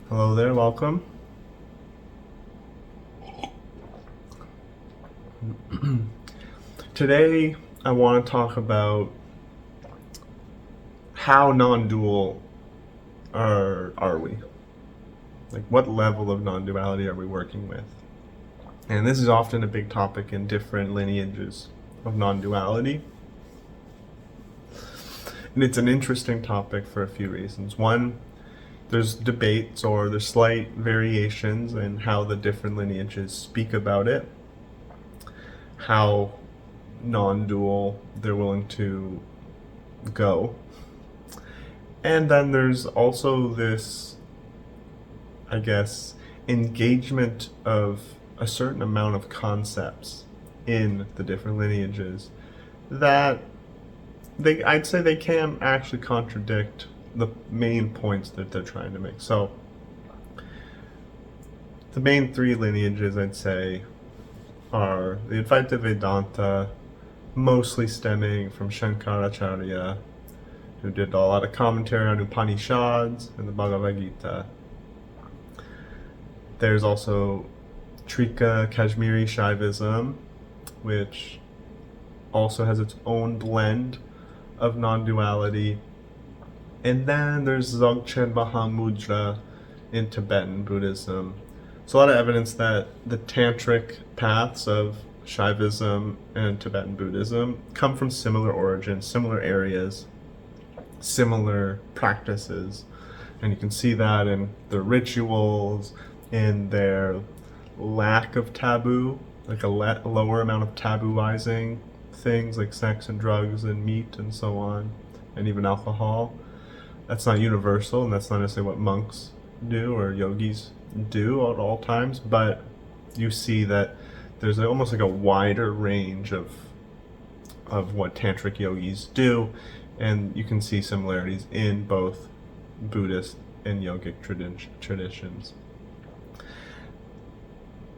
Hello there, welcome. Today I want to talk about how non-dual are we? Like what level of non-duality are we working with? And this is often a big topic in different lineages of non-duality. And it's an interesting topic for a few reasons. One, there's debates or there's slight variations in how the different lineages speak about it, how non-dual they're willing to go. And then there's also this, I guess, engagement of a certain amount of concepts in the different lineages that I'd say they can actually contradict the main points that they're trying to make. So the main three lineages, I'd say, are the Advaita Vedanta, mostly stemming from Shankaracharya, who did a lot of commentary on Upanishads and the Bhagavad Gita. There's also Trika Kashmiri Shaivism, which also has its own blend of non-duality. And then there's Dzogchen Mahamudra in Tibetan Buddhism. So a lot of evidence that the tantric paths of Shaivism and Tibetan Buddhism come from similar origins, similar areas, similar practices. And you can see that in their rituals, in their lack of taboo, like a lower amount of tabooizing things like sex and drugs and meat and so on, and even alcohol. That's not universal, and that's not necessarily what monks do or yogis do at all times, but you see that there's almost like a wider range of what tantric yogis do, and you can see similarities in both Buddhist and yogic traditions.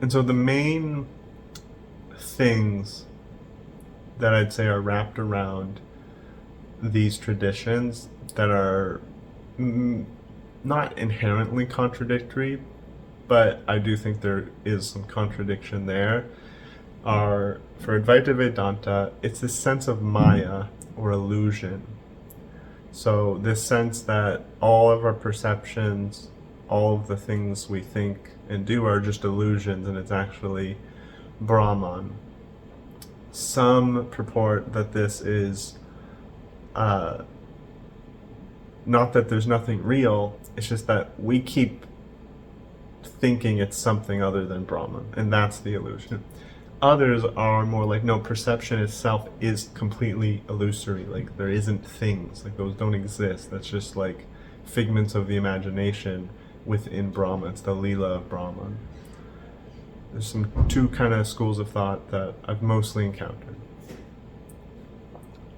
And so the main things that I'd say are wrapped around these traditions that are not inherently contradictory, but I do think there is some contradiction there, are, for Advaita Vedanta, it's this sense of Maya or illusion. So this sense that all of our perceptions, all of the things we think and do are just illusions, and it's actually Brahman. Some purport that this is not that there's nothing real, it's just that we keep thinking it's something other than Brahman, and that's the illusion. Others are more like, no, perception itself is completely illusory, like there isn't things, like those don't exist, that's just like figments of the imagination within Brahman. It's the Leela of Brahman. There's two kind of schools of thought that I've mostly encountered.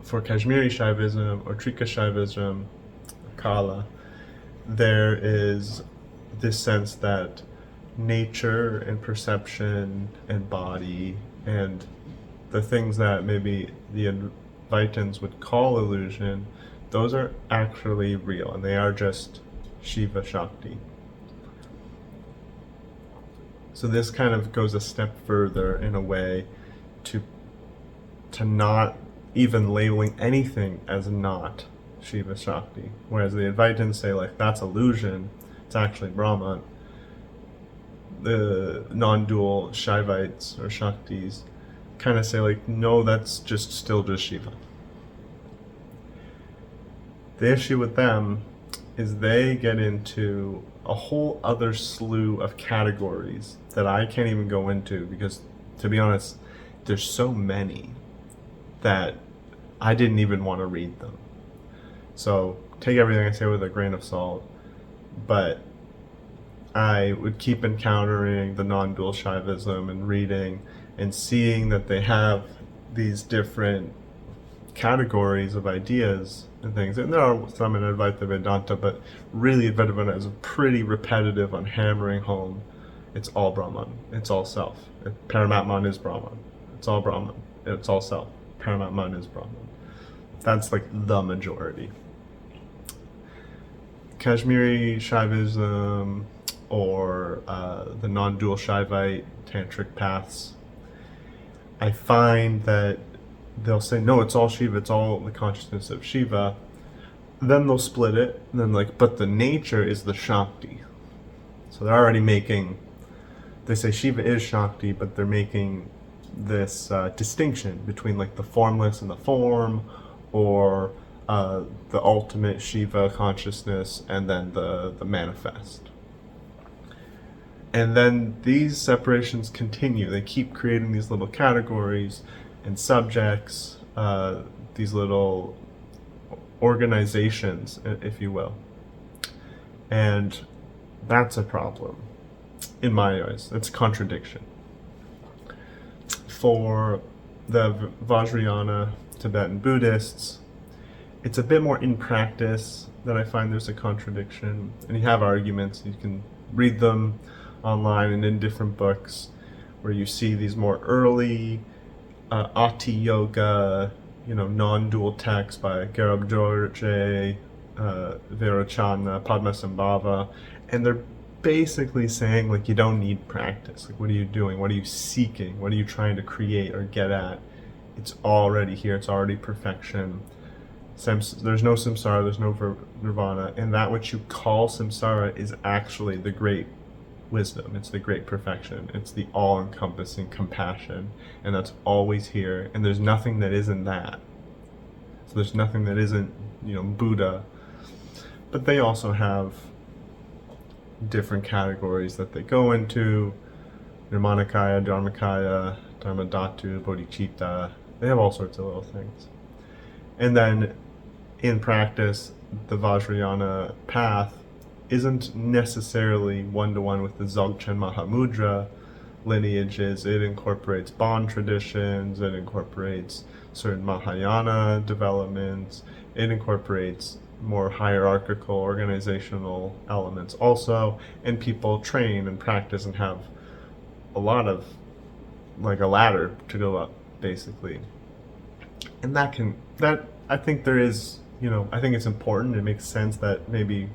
For Kashmiri Shaivism or Trika Shaivism, Kala, there is this sense that nature and perception and body and the things that maybe the Advaitins would call illusion, those are actually real, and they are just Shiva Shakti. So this kind of goes a step further in a way to not even labeling anything as not Shiva Shakti. Whereas the Advaitins say, like, that's illusion, it's actually Brahman. The non-dual Shaivites or Shaktis kind of say, like, no, that's just still just Shiva. The issue with them is they get into a whole other slew of categories that I can't even go into because, to be honest, there's so many that I didn't even want to read them. So take everything I say with a grain of salt, but I would keep encountering the non-dual Shaivism and reading and seeing that they have these different categories of ideas and things. And there are some in Advaita Vedanta, but really Advaita Vedanta is pretty repetitive on hammering home. It's all Brahman. It's all self. Paramatman is Brahman. It's all Brahman. It's all self. Paramatman is Brahman. That's like the majority. Kashmiri Shaivism, or the non-dual Shaivite tantric paths, I find that they'll say, no, it's all Shiva, it's all the consciousness of Shiva. Then they'll split it, and then but the nature is the Shakti. So they're already they say Shiva is Shakti, but they're making this distinction between the formless and the form, or the ultimate Shiva consciousness, and then the manifest. And then these separations continue. They keep creating these little categories and subjects, these little organizations, if you will. And that's a problem, in my eyes. It's a contradiction. For the Vajrayana Tibetan Buddhists, it's a bit more in practice that I find there's a contradiction. And you have arguments, you can read them online and in different books, where you see these more early Ati Yoga, non-dual texts by Garab Dorje, Virachana, Padmasambhava, and they're basically saying you don't need practice. What are you doing? What are you seeking? What are you trying to create or get at? It's already here. It's already perfection. There's no samsara. There's no nirvana. And that which you call samsara is actually the great wisdom. It's the great perfection. It's the all-encompassing compassion. And that's always here. And there's nothing that isn't that. So there's nothing that isn't, Buddha. But they also have different categories that they go into. Nirmanakaya, Dharmakaya, Dharmadhatu, Bodhicitta. They have all sorts of little things. And then in practice, the Vajrayana path isn't necessarily one-to-one with the Dzogchen Mahamudra lineages. It incorporates Bon traditions, it incorporates certain Mahayana developments, it incorporates more hierarchical organizational elements also, and people train and practice and have a lot of a ladder to go up, basically. And that I think there is, I think it's important. It makes sense that maybe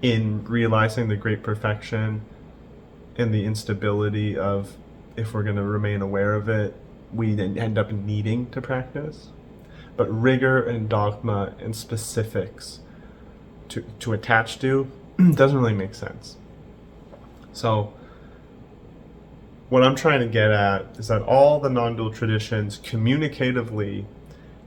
in realizing the great perfection and the instability of, if we're going to remain aware of it, we then end up needing to practice. But rigor and dogma and specifics to attach to doesn't really make sense. So what I'm trying to get at is that all the non-dual traditions communicatively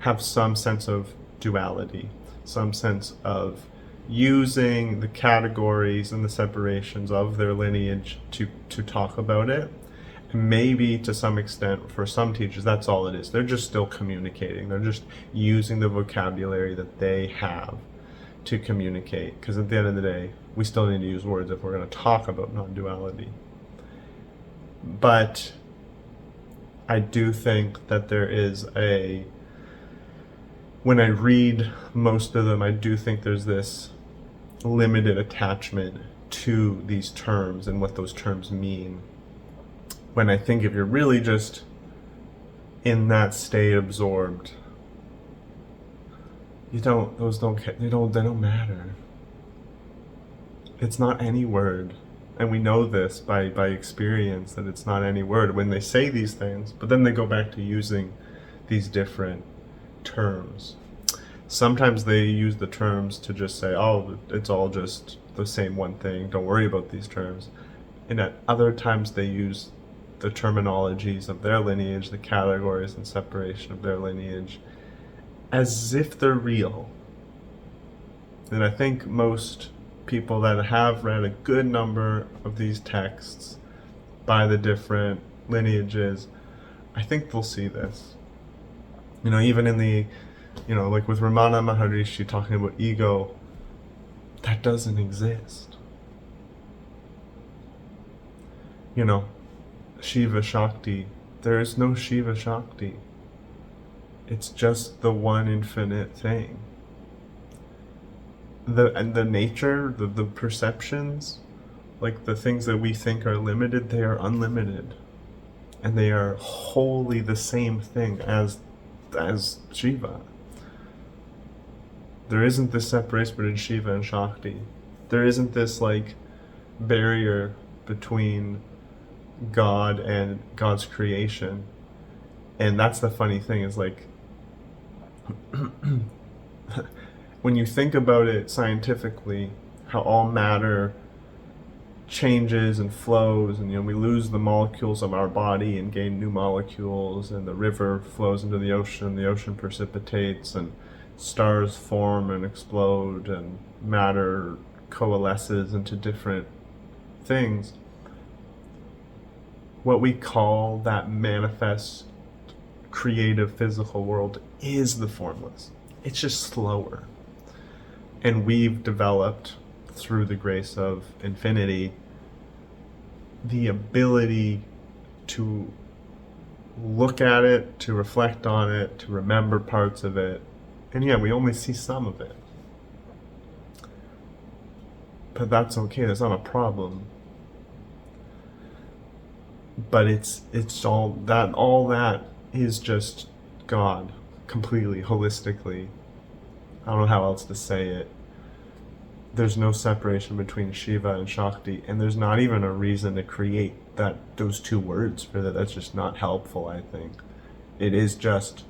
have some sense of duality, some sense of using the categories and the separations of their lineage to talk about it. And maybe to some extent, for some teachers, that's all it is. They're just still communicating. They're just using the vocabulary that they have to communicate. Because at the end of the day, we still need to use words if we're going to talk about non-duality. But I do think that there is when I read most of them, I do think there's this limited attachment to these terms and what those terms mean. When I think if you're really just in that state absorbed, they don't matter. It's not any word. And we know this by experience, that it's not any word when they say these things, but then they go back to using these different terms. Sometimes they use the terms to just say, oh, it's all just the same one thing, don't worry about these terms. And at other times they use the terminologies of their lineage, the categories and separation of their lineage, as if they're real. And I think most people that have read a good number of these texts by the different lineages, I think they'll see this. Even in the, with Ramana Maharishi talking about ego, that doesn't exist. Shiva Shakti, there is no Shiva Shakti. It's just the one infinite thing. The nature, the perceptions, the things that we think are limited, they are unlimited. And they are wholly the same thing as Shiva. There isn't this separation between Shiva and Shakti. There isn't this barrier between God and God's creation. And that's the funny thing, is like when you think about it scientifically, how all matter changes and flows, and we lose the molecules of our body and gain new molecules, and the river flows into the ocean precipitates, and stars form and explode, and matter coalesces into different things. What we call that manifest creative physical world is the formless. It's just slower. And we've developed, through the grace of infinity, the ability to look at it, to reflect on it, to remember parts of it. And yeah, we only see some of it. But that's okay, that's not a problem. But it's all that is just God, completely, holistically. I don't know how else to say it. There's no separation between Shiva and Shakti, and there's not even a reason to create those two words for that. That's just not helpful, I think. It is just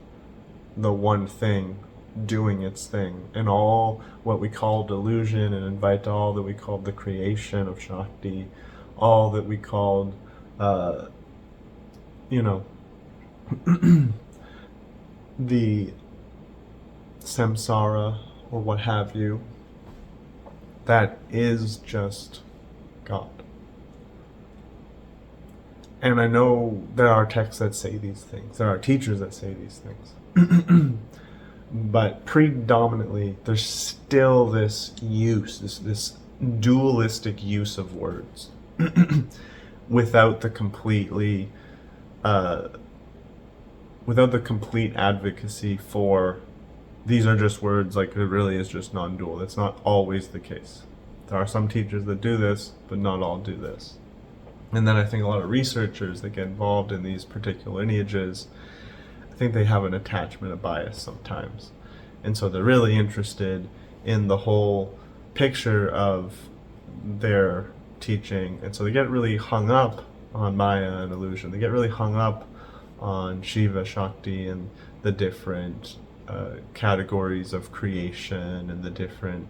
the one thing doing its thing, and all what we call delusion and Advaita, all that we called the creation of Shakti, all that we called the samsara or what have you, that is just God. And I know there are texts that say these things, there are teachers that say these things, but predominantly there's still this use, this dualistic use of words without the complete advocacy for these are just words, like it really is just non-dual. That's not always the case. There are some teachers that do this, but not all do this. And then I think a lot of researchers that get involved in these particular lineages, I think they have an attachment, a bias sometimes. And so they're really interested in the whole picture of their teaching. And so they get really hung up on Maya and illusion. They get really hung up on Shiva, Shakti, and the different categories of creation and the different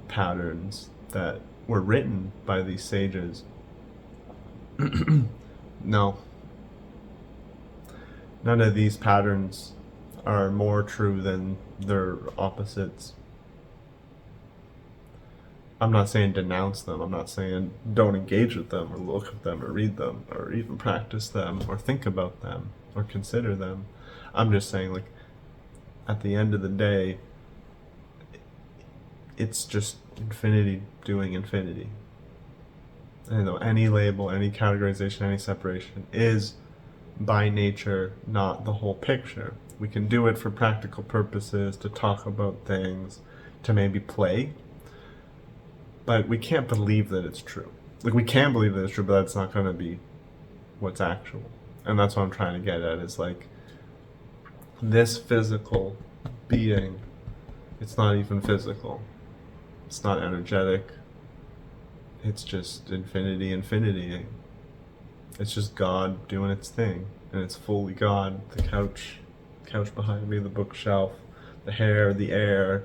patterns that were written by these sages. No. None of these patterns are more true than their opposites. I'm not saying denounce them. I'm not saying don't engage with them or look at them or read them or even practice them or think about them or consider them. I'm just saying, like, at the end of the day, it's just infinity doing infinity. And any label, any categorization, any separation is by nature not the whole picture. We can do it for practical purposes, to talk about things, to maybe play, but we can't believe that it's true. Like, we can believe that it's true, but that's not going to be what's actual. And that's what I'm trying to get at, is like, this physical being, it's not even physical. It's not energetic. It's just infinity. It's just God doing its thing. And it's fully God. The couch behind me, the bookshelf, the hair, the air,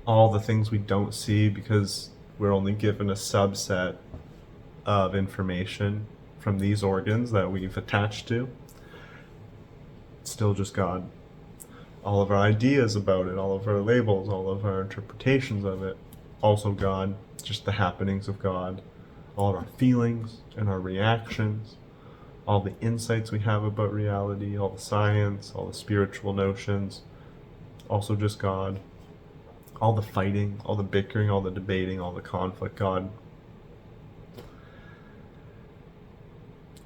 all the things we don't see because we're only given a subset of information from these organs that we've attached to. It's still just God. All of our ideas about it, all of our labels, all of our interpretations of it, also God, just the happenings of God, all of our feelings and our reactions, all the insights we have about reality, all the science, all the spiritual notions, also just God. All the fighting, all the bickering, all the debating, all the conflict, God.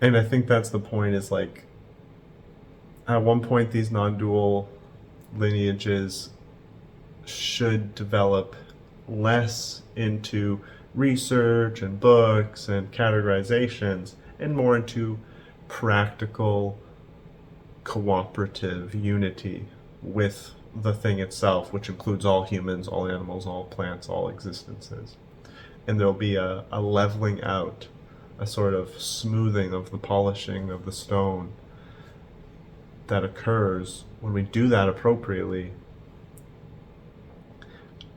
And I think that's the point, is like, at one point these non-dual lineages should develop less into research and books and categorizations and more into practical cooperative unity with the thing itself, which includes all humans, all animals, all plants, all existences. and there'll be a leveling out, a sort of smoothing of the polishing of the stone that occurs when we do that appropriately.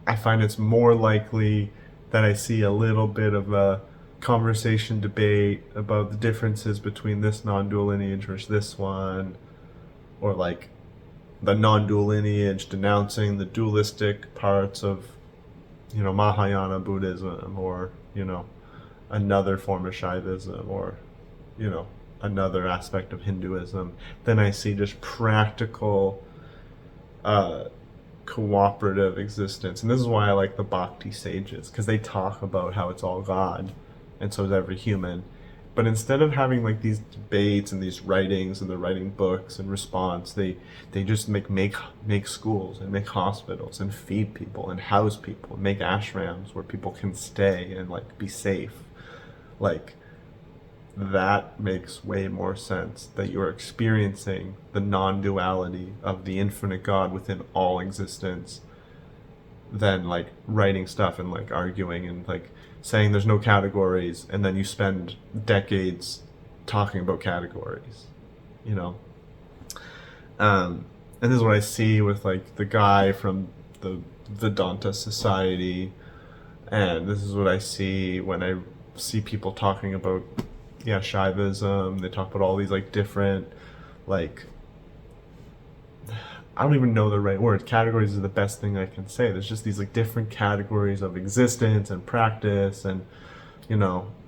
I find it's more likely that I see a little bit of a conversation debate about the differences between this non-dual lineage versus this one, or like the non-dual lineage denouncing the dualistic parts of, Mahayana Buddhism, or, another form of Shaivism, or, another aspect of Hinduism. Then I see just practical cooperative existence. And this is why I like the Bhakti sages, because they talk about how it's all God, and so is every human. But instead of having like these debates and these writings, and they're writing books in response, they just make schools and make hospitals and feed people and house people and make ashrams where people can stay and like be safe. Like, that makes way more sense, that you're experiencing the non-duality of the infinite God within all existence, than like writing stuff and like arguing and like saying there's no categories, and then you spend decades talking about categories, and this is what I see with like the guy from the Vedanta Society, and this is what I see when I see people talking about Shaivism. They talk about all these like different, like, I don't even know the right word. Categories is the best thing I can say. There's just these like different categories of existence and practice and,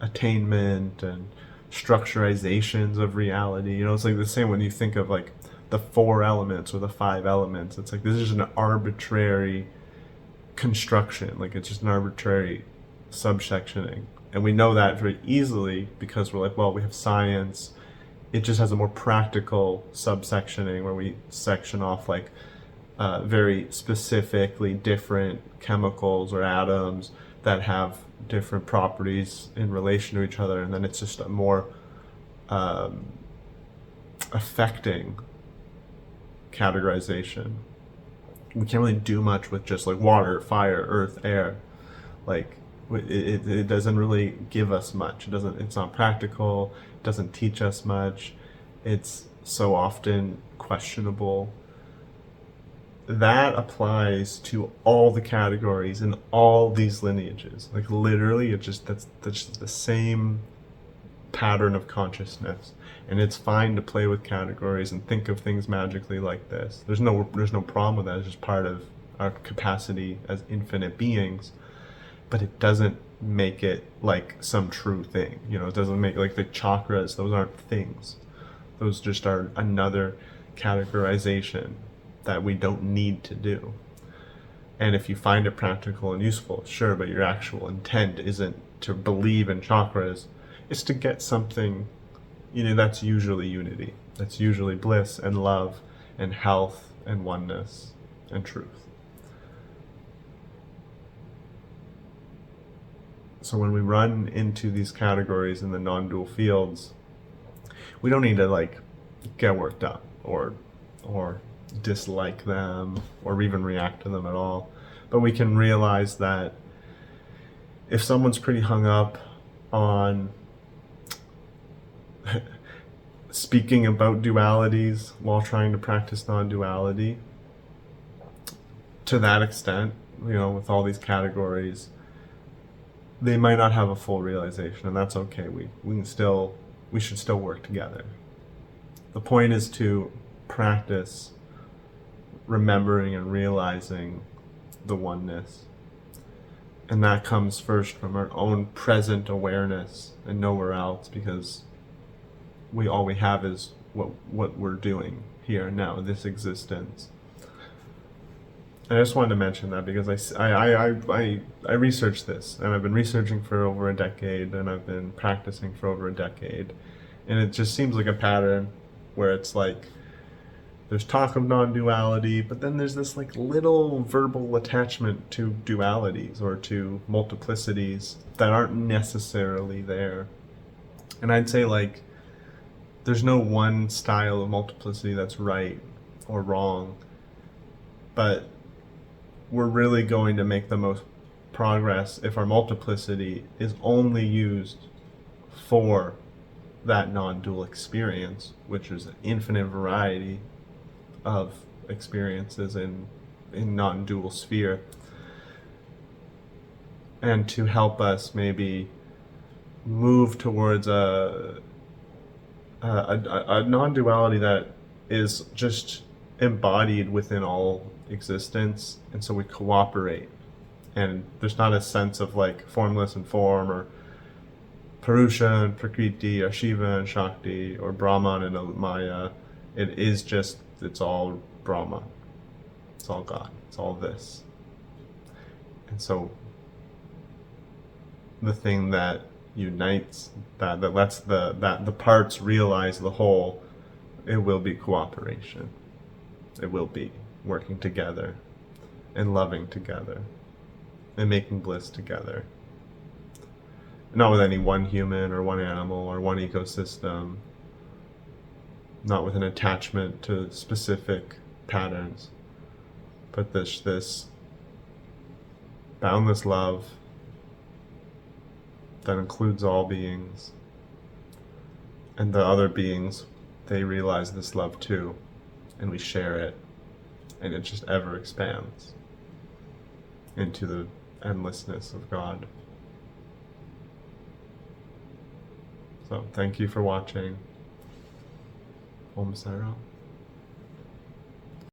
attainment and structurizations of reality. It's like the same when you think of like the 4 elements or the 5 elements. It's like this is just an arbitrary construction. Like, it's just an arbitrary subsectioning. And we know that very easily because we're like, well, we have science. It just has a more practical subsectioning where we section off like very specifically different chemicals or atoms that have different properties in relation to each other. And then it's just a more affecting categorization. We can't really do much with just like water, fire, earth, air. Like, it doesn't really give us much. It's not practical. It doesn't teach us much. It's so often questionable. That applies to all the categories in all these lineages. Like, literally, that's just the same pattern of consciousness. And it's fine to play with categories and think of things magically like this. There's no problem with that. It's just part of our capacity as infinite beings. But it doesn't make it like some true thing. It doesn't make like the chakras, those aren't things. Those just are another categorization that we don't need to do. And if you find it practical and useful, sure, but your actual intent isn't to believe in chakras, it's to get something, that's usually unity. That's usually bliss and love and health and oneness and truth. So when we run into these categories in the non-dual fields, we don't need to like get worked up or dislike them or even react to them at all. But we can realize that if someone's pretty hung up on speaking about dualities while trying to practice non-duality, to that extent, with all these categories, they might not have a full realization, and that's okay. We should still work together. The point is to practice remembering and realizing the oneness. And that comes first from our own present awareness and nowhere else, because all we have is what we're doing here now, this existence. I just wanted to mention that because I researched this, and I've been researching for over a decade, and I've been practicing for over a decade, and it just seems like a pattern where it's like there's talk of non-duality, but then there's this like little verbal attachment to dualities or to multiplicities that aren't necessarily there. And I'd say like there's no one style of multiplicity that's right or wrong, but we're really going to make the most progress if our multiplicity is only used for that non-dual experience, which is an infinite variety of experiences in non-dual sphere, and to help us maybe move towards a non-duality that is just embodied within all existence, and so we cooperate, and there's not a sense of like formless and form, or Purusha and Prakriti, or Shiva and Shakti, or Brahman and Maya. It is just, it's all Brahma, it's all God, it's all this. And so the thing that unites, that lets the parts realize the whole, it will be cooperation. It will be working together and loving together and making bliss together. Not with any one human or one animal or one ecosystem, not with an attachment to specific patterns, but this boundless love that includes all beings, and the other beings, they realize this love too, and we share it, and it just ever expands into the endlessness of God. So thank you for watching. Om Sai Ram.